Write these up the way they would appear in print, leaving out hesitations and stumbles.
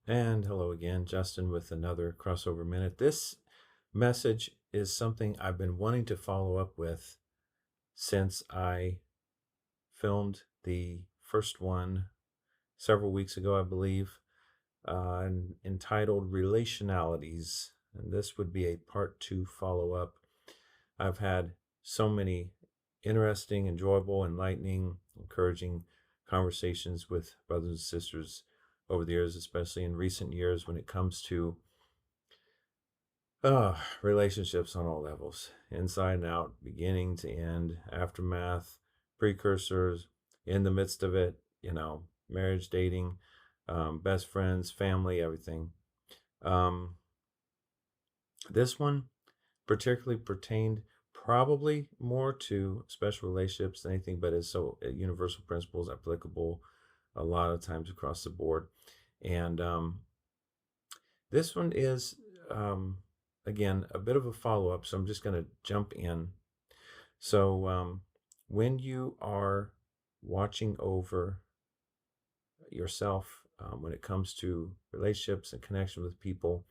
And hello again, Justin, with another crossover minute. This message is something I've been wanting to follow up with since I filmed the first one several weeks ago, I believe, entitled Relationalities. And this would be a part two follow up. I've had so many interesting, enjoyable, enlightening, encouraging conversations with brothers and sisters over the years, especially in recent years when it comes to relationships on all levels, inside and out, beginning to end, aftermath, precursors, in the midst of it, marriage, dating, best friends, family, everything. Um, this one particularly pertained probably more to special relationships than anything, but is so universal principles applicable a lot of times across the board. And this one is, again, a bit of a follow up. So I'm just going to jump in. So when you are watching over yourself, when it comes to relationships and connection with people,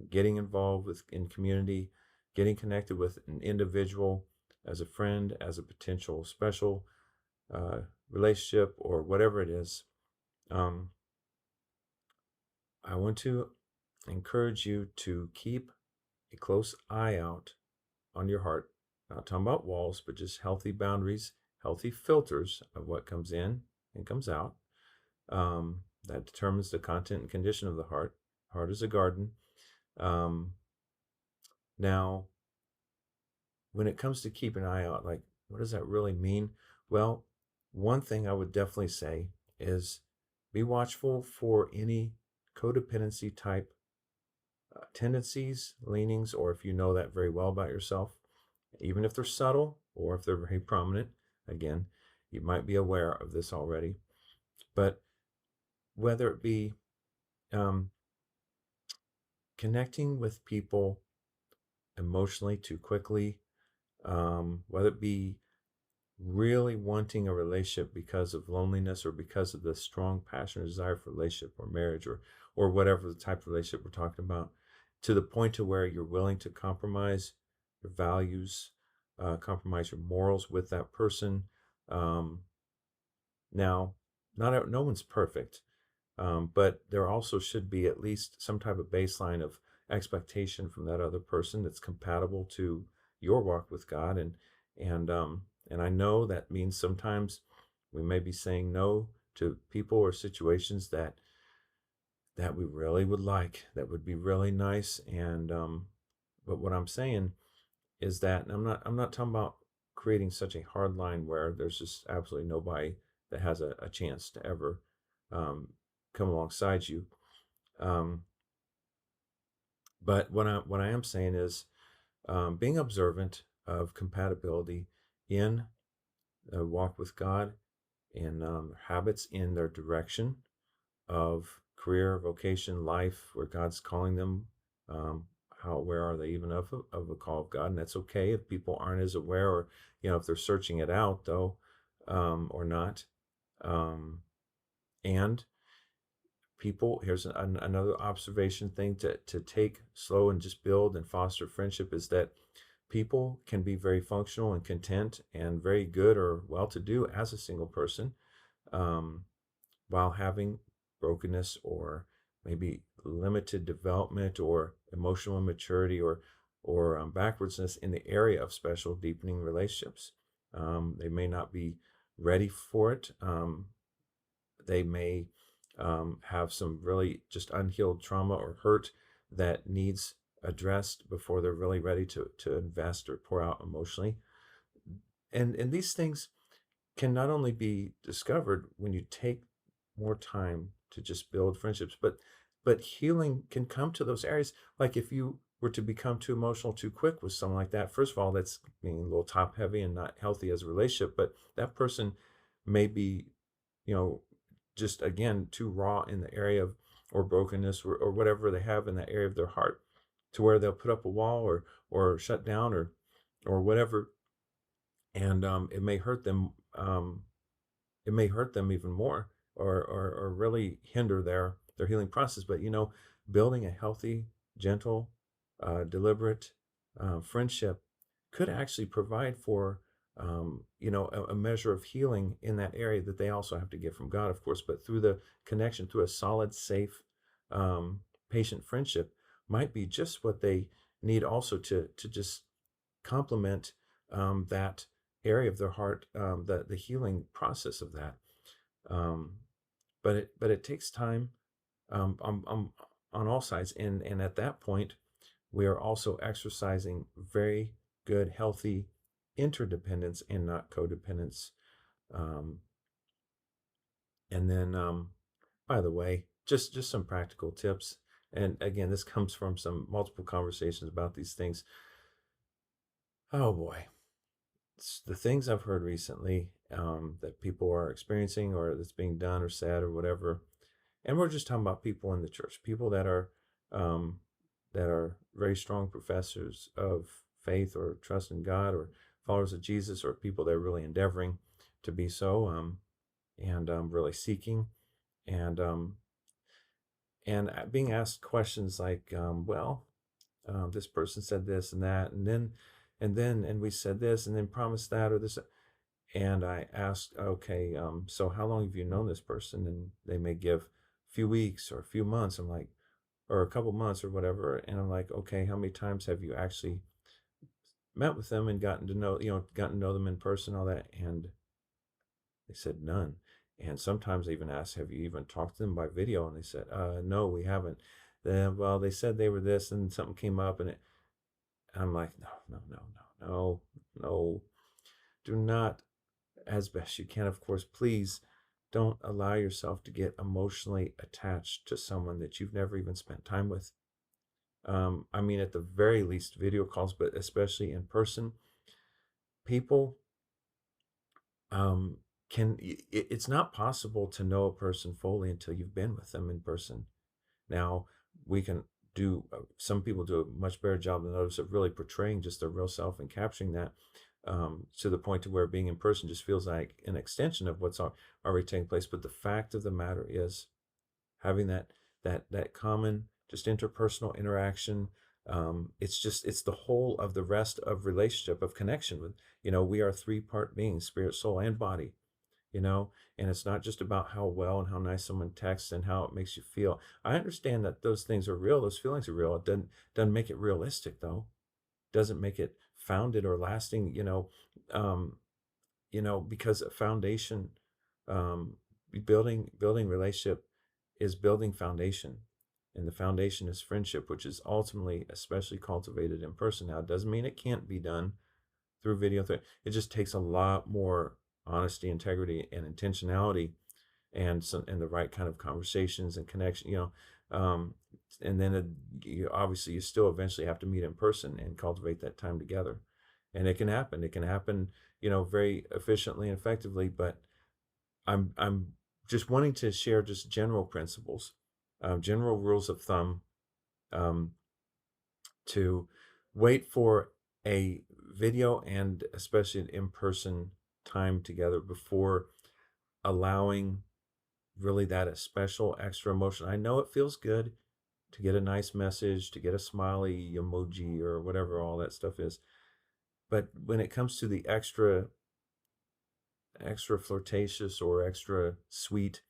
getting involved in community, getting connected with an individual as a friend, as a potential special relationship, or whatever it is, um, I want to encourage you to keep a close eye out on your heart. Not talking about walls, but just healthy boundaries, healthy filters of what comes in and comes out. That determines the content and condition of the heart. Heart is a garden. Um, Now, when it comes to keep an eye out, like, what does that really mean? Well, one thing I would definitely say is be watchful for any codependency type tendencies, leanings, or if you know that very well about yourself, even if they're subtle or if they're very prominent. Again, you might be aware of this already, but whether it be um, connecting with people emotionally too quickly, whether it be really wanting a relationship because of loneliness or because of the strong passion or desire for relationship or marriage or whatever the type of relationship we're talking about, to the point to where you're willing to compromise your values, compromise your morals with that person. Um, Now, no one's perfect, but there also should be at least some type of baseline of expectation from that other person that's compatible to your walk with God. And I know that means sometimes we may be saying no to people or situations that we really would like, that would be really nice. And but what I'm saying is that, and I'm not talking about creating such a hard line where there's just absolutely nobody that has a chance to ever um, come alongside you. Um, but what I am saying is being observant of compatibility in a walk with God, in habits in their direction of career, vocation, life, where God's calling them. Um, where are they even of a call of God? And that's okay if people aren't as aware, or if they're searching it out though, or not. Um, and people, here's another observation thing to take slow and just build and foster friendship, is that people can be very functional and content and very good or well to do as a single person, um, while having brokenness or maybe limited development or emotional immaturity or backwardsness in the area of special deepening relationships. They may not be ready for it. They may have some really just unhealed trauma or hurt that needs addressed before they're really ready to invest or pour out emotionally. And these things can not only be discovered when you take more time to just build friendships, but healing can come to those areas. Like if you were to become too emotional too quick with someone like that, first of all, that's being a little top heavy and not healthy as a relationship. But that person may be, you know, just again too raw in the area of or brokenness or whatever they have in that area of their heart, to where they'll put up a wall or shut down or whatever, and it may hurt them. It may hurt them even more, or really hinder their their healing process. But building a healthy, gentle, deliberate friendship could actually provide for a measure of healing in that area that they also have to get from God, of course, but through the connection, through a solid, safe, um, patient friendship might be just what they need also to just complement that area of their heart, the healing process of that. Um, but it takes time on all sides, and at that point, we are also exercising very good, healthy interdependence and not codependence. Um, and then, by the way, just some practical tips. And again, this comes from some multiple conversations about these things. Oh boy, it's the things I've heard recently that people are experiencing or that's being done or said or whatever. And we're just talking about people in the church, people um, that are very strong professors of faith or trust in God or followers of Jesus, or people that are really endeavoring to be so, and really seeking, and being asked questions like, this person said this and that, and we said this and then promised that or this. And I asked, okay, so how long have you known this person? And they may give a few weeks or a few months. I'm like, or a couple months or whatever. And I'm like, okay, how many times have you actually met with them and gotten to know them in person, all that? And they said none. And sometimes I even asked, have you even talked to them by video? And they said, no, we haven't. Then, well, they said they were this, and something came up, and I'm like, no, no, no, no, no, no. Do not, as best you can, of course, please don't allow yourself to get emotionally attached to someone that you've never even spent time with. I mean, at the very least, video calls, but especially in person, people um, it's not possible to know a person fully until you've been with them in person. Now, we can some people do a much better job than others of really portraying just their real self and capturing that, to the point to where being in person just feels like an extension of what's already taking place. But the fact of the matter is, having that common, just interpersonal interaction, it's the whole of the rest of relationship, of connection with, we are three-part beings: spirit, soul, and body. And it's not just about how well and how nice someone texts and how it makes you feel. I understand that those things are real, those feelings are real. It doesn't make it realistic, though. Doesn't make it founded or lasting. Um, because a foundation, um, building relationship is building foundation, and the foundation is friendship, which is ultimately especially cultivated in person. Now, it doesn't mean it can't be done through video. It just takes a lot more honesty, integrity, and intentionality, and the right kind of conversations and connection. Um, and then obviously you still eventually have to meet in person and cultivate that time together. And it can happen. It can happen, very efficiently and effectively. But I'm just wanting to share just general principles, general rules of thumb, um, to wait for a video and especially an in-person time together before allowing really that a special extra emotion. I know it feels good to get a nice message, to get a smiley emoji or whatever all that stuff is. But when it comes to the extra flirtatious or extra sweet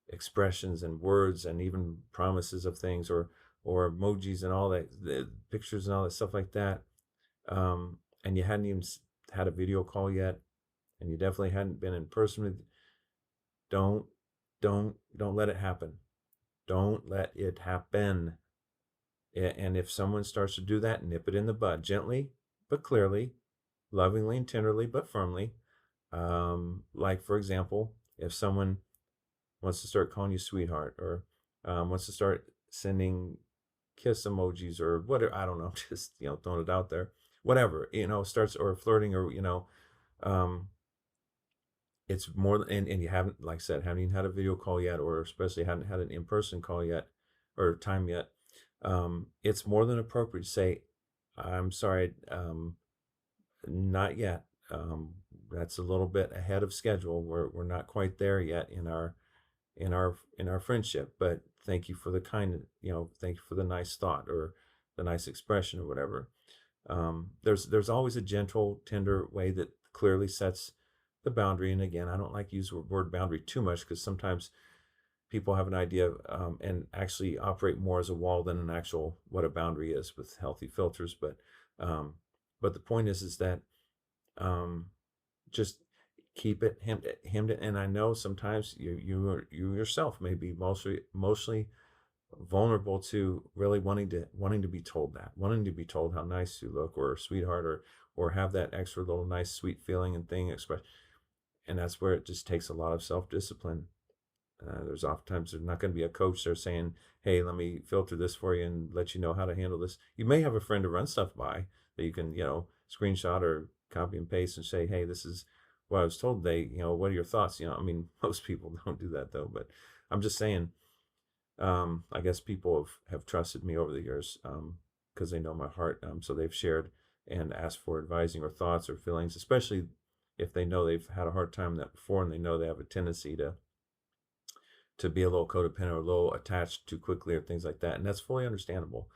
expressions and words and even promises of things, or emojis and all that, the pictures and all that stuff like that, and you hadn't even had a video call yet, and you definitely hadn't been in person with, don't don't let it happen. Don't let it happen. And if someone starts to do that, nip it in the bud, gently but clearly, lovingly and tenderly but firmly. Like, for example, if someone wants to start calling you sweetheart, or wants to start sending kiss emojis or whatever, I don't know, just throwing it out there, whatever, starts, or flirting, or um, it's more, and you haven't, like I said, haven't even had a video call yet, or especially haven't had an in-person call yet or time yet. It's more than appropriate to say, I'm sorry, not yet. That's a little bit ahead of schedule. We're not quite there yet in our friendship, but thank you for the kind, thank you for the nice thought or the nice expression or whatever. There's always a gentle, tender way that clearly sets the boundary. And again, I don't like to use the word boundary too much because sometimes people have an idea and actually operate more as a wall than an actual what a boundary is with healthy filters. Um, but the point is that um, just keep it hemmed in. And I know sometimes you yourself may be mostly vulnerable to really wanting to be told that, wanting to be told how nice you look or sweetheart or have that extra little nice sweet feeling and thing express. And that's where it just takes a lot of self-discipline. There's oftentimes there's not going to be a coach there saying, hey, let me filter this for you and let you know how to handle this. You may have a friend to run stuff by that you can, screenshot or copy and paste and say, hey, this is what I was told today. What are your thoughts? I mean, most people don't do that though, but I'm just saying, I guess people have trusted me over the years because they know my heart. So they've shared and asked for advising or thoughts or feelings, especially if they know they've had a hard time that before and they know they have a tendency to be a little codependent or a little attached too quickly or things like that. And that's fully understandable.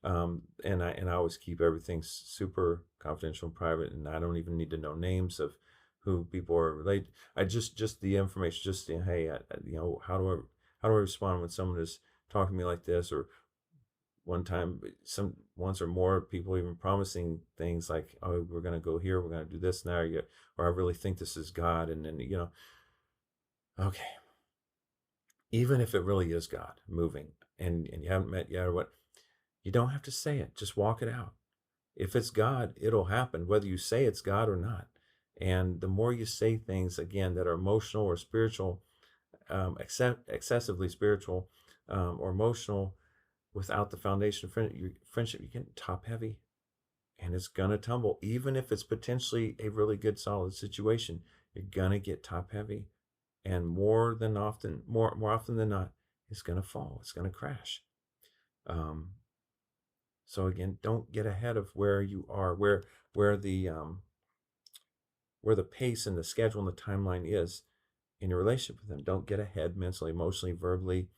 And I always keep everything super confidential and private, and I don't even need to know names of who people are related. I just the information, just hey, how do I respond when someone is talking to me like this? Or one time, once or more people even promising things like, oh, we're going to go here, we're going to do this now, or I really think this is God. And then, okay, even if it really is God moving and you haven't met yet or what, you don't have to say it. Just walk it out. If it's God, it'll happen, whether you say it's God or not. And the more you say things, again, that are emotional or spiritual, excessively spiritual or emotional, without the foundation of friendship, you get top heavy and it's going to tumble. Even if it's potentially a really good, solid situation, you're going to get top heavy. And more often than not, it's going to fall. It's going to crash. So again, don't get ahead of where you are, where the pace and the schedule and the timeline is in your relationship with them. Don't get ahead mentally, emotionally, verbally,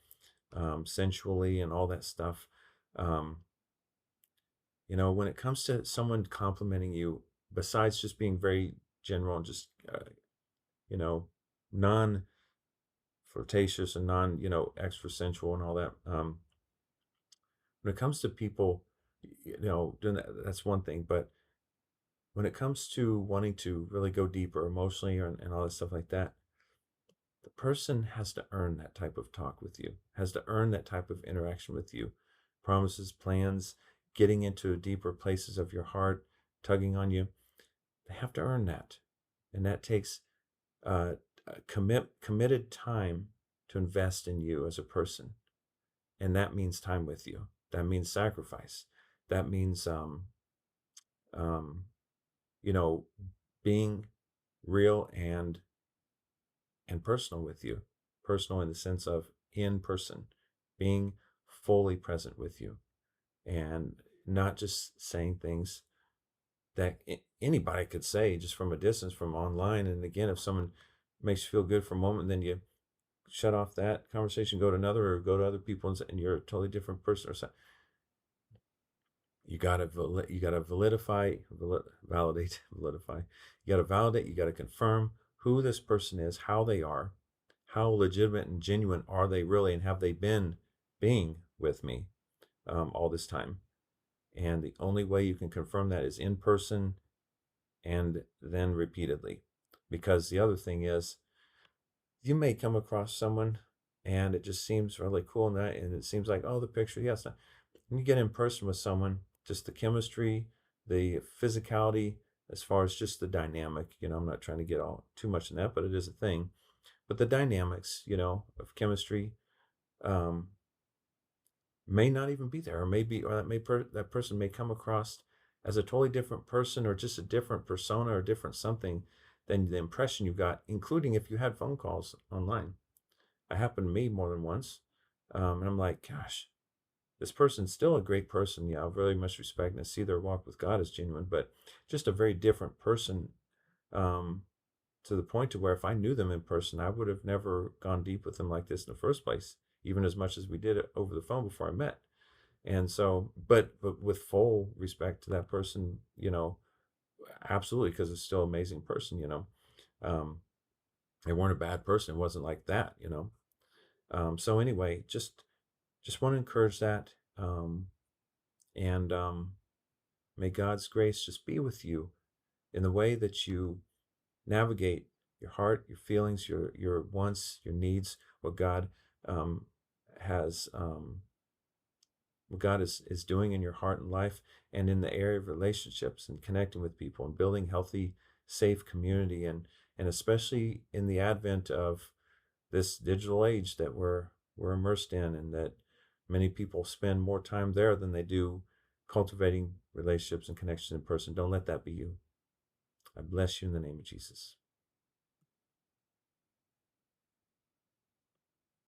sensually, and all that stuff. When it comes to someone complimenting you, besides just being very general and just non flirtatious and non extra sensual and all that, when it comes to people, doing that's one thing. But when it comes to wanting to really go deeper emotionally and all that stuff like that, the person has to earn that type of talk with you, has to earn that type of interaction with you. Promises, plans, getting into deeper places of your heart, tugging on you. They have to earn that. And that takes committed time to invest in you as a person. And that means time with you. That means sacrifice. That means, um, being real and personal with you. Personal in the sense of in person, being fully present with you, and not just saying things that anybody could say just from a distance from online. And again, if someone makes you feel good for a moment, then you shut off that conversation, go to another, or go to other people, and you're a totally different person or something. You gotta validate, you gotta validate, you gotta confirm who this person is, how they are, how legitimate and genuine are they really, and have they been being with me all this time. And the only way you can confirm that is in person and then repeatedly. Because the other thing is, you may come across someone and it just seems really cool and it seems like, oh, the picture, yes. When you get in person with someone, just the chemistry, the physicality, as far as just the dynamic, I'm not trying to get all too much in that, but it is a thing. But the dynamics, of chemistry, may not even be there, or maybe, or that person may come across as a totally different person, or just a different persona, or different something than the impression you got, including if you had phone calls online. It happened to me more than once. And I'm like, gosh, this person's still a great person. Yeah, I really much respect and I see their walk with God as genuine, but just a very different person, to the point to where if I knew them in person, I would have never gone deep with them like this in the first place, even as much as we did it over the phone before I met. And so, but with full respect to that person, absolutely, because it's still an amazing person. Um, they weren't a bad person. It wasn't like that. So anyway, just want to encourage that. And may God's grace just be with you in the way that you navigate your heart, your feelings, your wants, your needs, what God um, has, what God is doing in your heart and life, and in the area of relationships and connecting with people and building healthy, safe community, and especially in the advent of this digital age that we're immersed in, and that many people spend more time there than they do cultivating relationships and connections in person. Don't let that be you. I bless you in the name of Jesus.